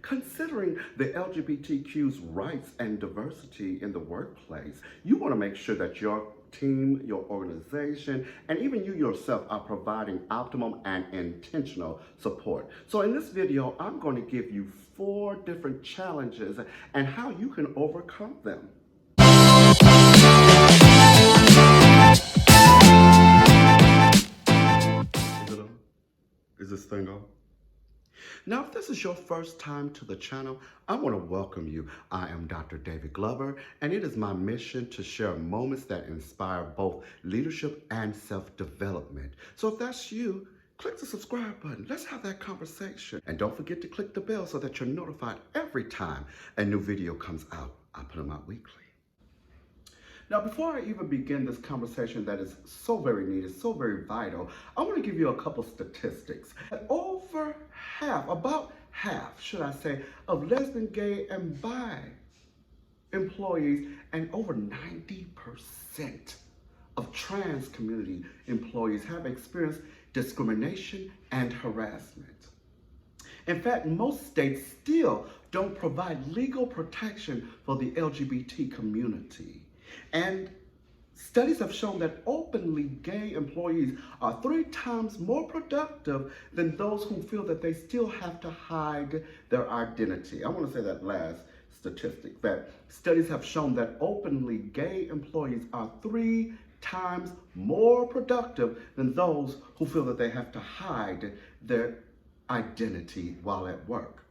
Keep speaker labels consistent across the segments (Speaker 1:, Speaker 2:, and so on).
Speaker 1: Considering the LGBTQ's rights and diversity in the workplace, you want to make sure that your team, your organization, and even you yourself are providing optimum and intentional support. So in this video, I'm going to give you 4 different challenges and how you can overcome them. Is this thing on? Now, if this is your first time to the channel, I want to welcome you. I am Dr. David Glover, and it is my mission to share moments that inspire both leadership and self-development. So if that's you, click the subscribe button. Let's have that conversation. And don't forget to click the bell so that you're notified every time a new video comes out. I put them out weekly. Now, before I even begin this conversation that is so very needed, so very vital, I want to give you a couple statistics. Over half, about half, should I say, of lesbian, gay, and bi employees, and over 90% of trans community employees have experienced discrimination and harassment. In fact, most states still don't provide legal protection for the LGBT community. And studies have shown that openly gay employees are 3 times more productive than those who feel that they still have to hide their identity. I want to say that last statistic, that studies have shown that openly gay employees are 3 times more productive than those who feel that they have to hide their identity while at work.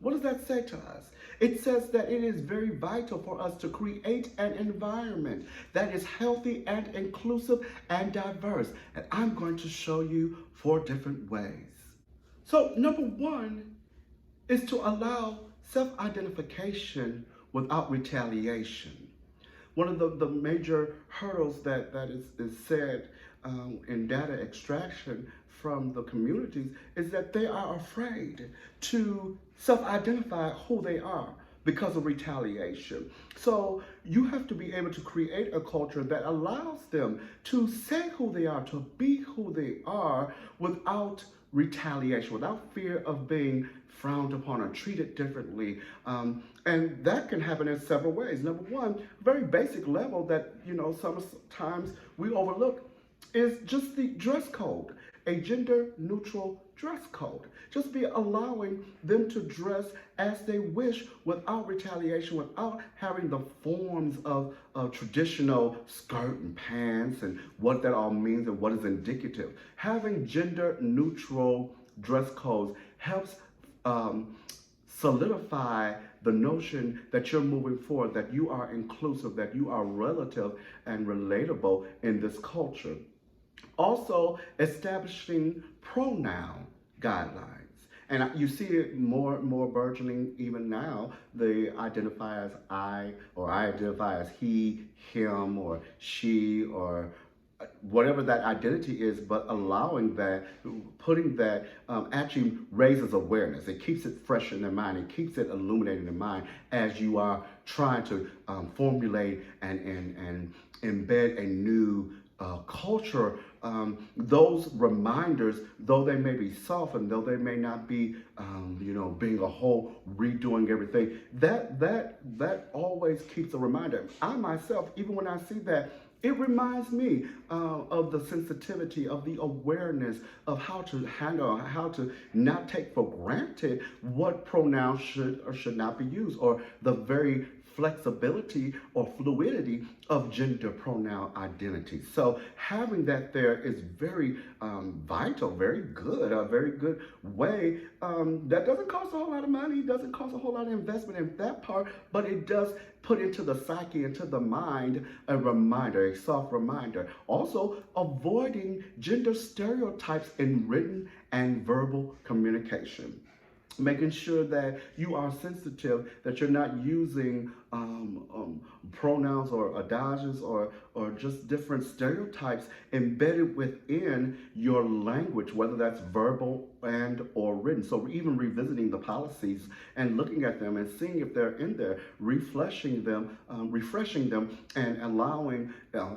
Speaker 1: What does that say to us? It says that it is very vital for us to create an environment that is healthy and inclusive and diverse. And I'm going to show you 4 different ways. So number 1 is to allow self-identification without retaliation. One of the major hurdles that is said in data extraction from the communities is that they are afraid to self-identify who they are because of retaliation. So you have to be able to create a culture that allows them to say who they are, to be who they are without retaliation, without fear of being frowned upon or treated differently. And that can happen in several ways. Number 1, very basic level that, sometimes we overlook is just the dress code, a gender-neutral dress code. Just be allowing them to dress as they wish without retaliation, without having the forms of traditional skirt and pants and what that all means and what is indicative. Having gender-neutral dress codes helps solidify the notion that you're moving forward, that you are inclusive, that you are relative and relatable in this culture. Also, establishing pronoun guidelines. And you see it more burgeoning even now. They identify as I, or I identify as he, him, or she, or whatever that identity is, but allowing that, putting that actually raises awareness. It keeps it fresh in their mind. It keeps it illuminated in their mind as you are trying to formulate and embed a new culture. Those reminders, though they may be softened, though they may not be, being a whole redoing everything, that always keeps a reminder. I myself, even when I see that, it reminds me of the sensitivity, of the awareness of how to handle, how to not take for granted what pronouns should or should not be used, or the very flexibility or fluidity of gender pronoun identity. So having that there is very vital, very good, a very good way. That doesn't cost a whole lot of money, doesn't cost a whole lot of investment in that part, but it does put into the psyche, into the mind, a reminder, a soft reminder. Also, avoiding gender stereotypes in written and verbal communication. Making sure that you are sensitive, that you're not using pronouns or adages or just different stereotypes embedded within your language, whether that's verbal and or written. So even revisiting the policies and looking at them and seeing if they're in there, refreshing them, and allowing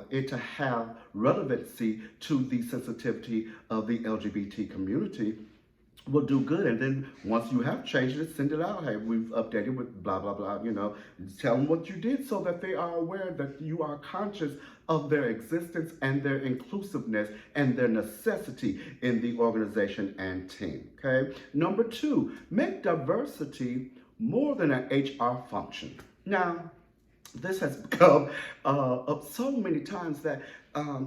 Speaker 1: it to have relevancy to the sensitivity of the LGBT community. will do good. And then once you have changed it, send it out. Hey, we've updated with blah, blah, blah, tell them what you did so that they are aware that you are conscious of their existence and their inclusiveness and their necessity in the organization and team, okay? Number two, make diversity more than an HR function. Now, this has become up so many times that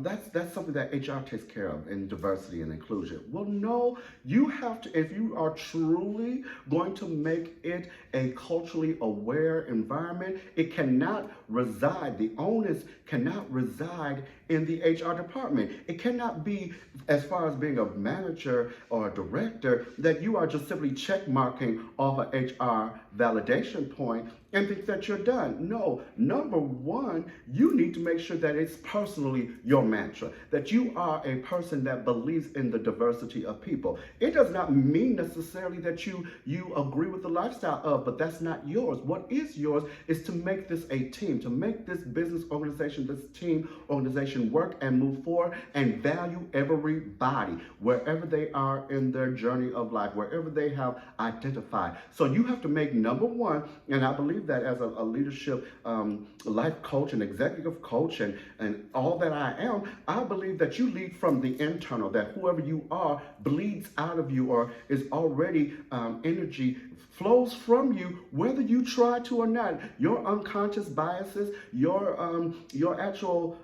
Speaker 1: that's something that HR takes care of in diversity and inclusion. Well, no, you have to, if you are truly going to make it a culturally aware environment, it cannot reside, the onus cannot reside in the HR department. It cannot be, as far as being a manager or a director, that you are just simply check marking off an HR validation point and think that you're done. No, number one, you need to make sure that it's personally your mantra, that you are a person that believes in the diversity of people. It does not mean necessarily that you agree with the lifestyle of, but that's not yours. What is yours is to make this a team, to make this business organization, this team organization work and move forward and value everybody, wherever they are in their journey of life, wherever they have identified. So you have to make number one, and I believe that as a leadership life coach and executive coach and all that I am, I believe that you lead from the internal, that whoever you are bleeds out of you or is already energy flows from you, whether you try to or not. Your unconscious biases, your actual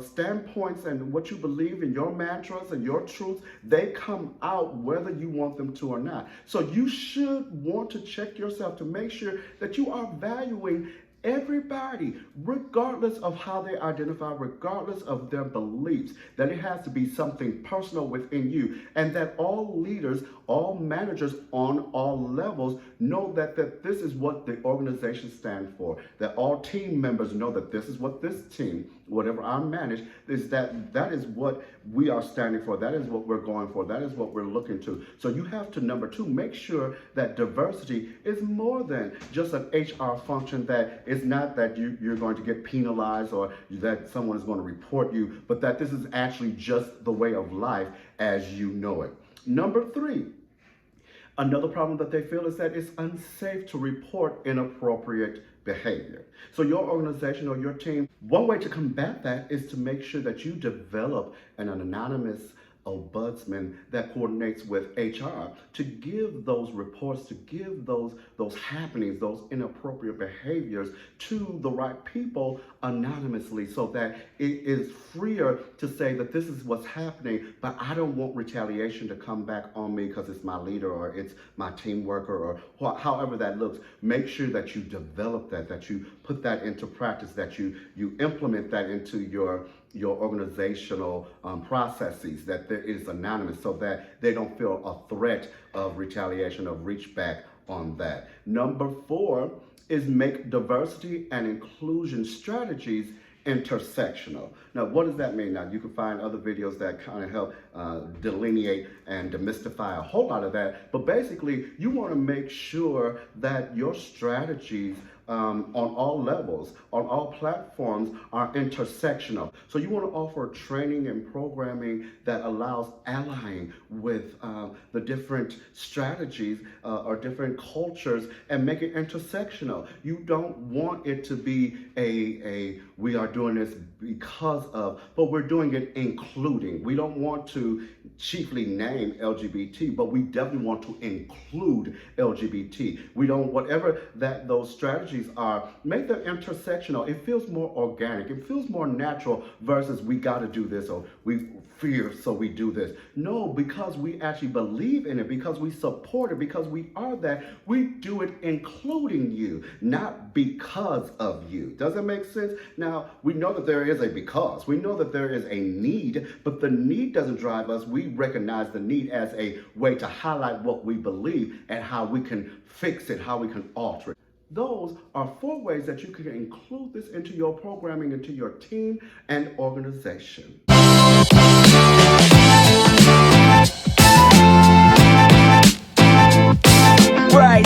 Speaker 1: standpoints and what you believe in, your mantras and your truths, they come out whether you want them to or not. So you should want to check yourself to make sure that you are valuing everybody, regardless of how they identify, regardless of their beliefs, that it has to be something personal within you, and that all leaders, all managers on all levels know that this is what the organization stands for, that all team members know that this is what this team, whatever I manage, is that is what we are standing for, that is what we're going for, that is what we're looking to. So you have to, number two, make sure that diversity is more than just an HR function, that it's not that you're going to get penalized or that someone is going to report you, but that this is actually just the way of life as you know it. Number three, another problem that they feel is that it's unsafe to report inappropriate behavior. So your organization or your team, one way to combat that is to make sure that you develop an anonymous ombudsman that coordinates with HR to give those reports, to give those happenings, those inappropriate behaviors to the right people anonymously, so that it is freer to say that this is what's happening, but I don't want retaliation to come back on me because it's my leader or it's my team worker or however that looks. Make sure that you develop that you put that into practice, that you implement that into your organizational processes, that there is anonymous, so that they don't feel a threat of retaliation, of reach back on that. Number four is make diversity and inclusion strategies intersectional. Now, what does that mean? Now, you can find other videos that kind of help delineate and demystify a whole lot of that, but basically, you want to make sure that your strategies on all levels, on all platforms, are intersectional. So you want to offer training and programming that allows allying with the different strategies or different cultures and make it intersectional. You don't want it to be a we are doing this because of, but we're doing it including. We don't want to chiefly name LGBT, but we definitely want to include LGBT. We don't, whatever that those strategies are, make them intersectional. It feels more organic. It feels more natural versus we got to do this or we fear so we do this. No, because we actually believe in it, because we support it, because we are that, we do it including you, not because of you. Does that make sense? Now, we know that there is a because. We know that there is a need, but the need doesn't drive us. We recognize the need as a way to highlight what we believe and how we can fix it, how we can alter it. Those are 4 ways that you can include this into your programming, into your team and organization.
Speaker 2: Right.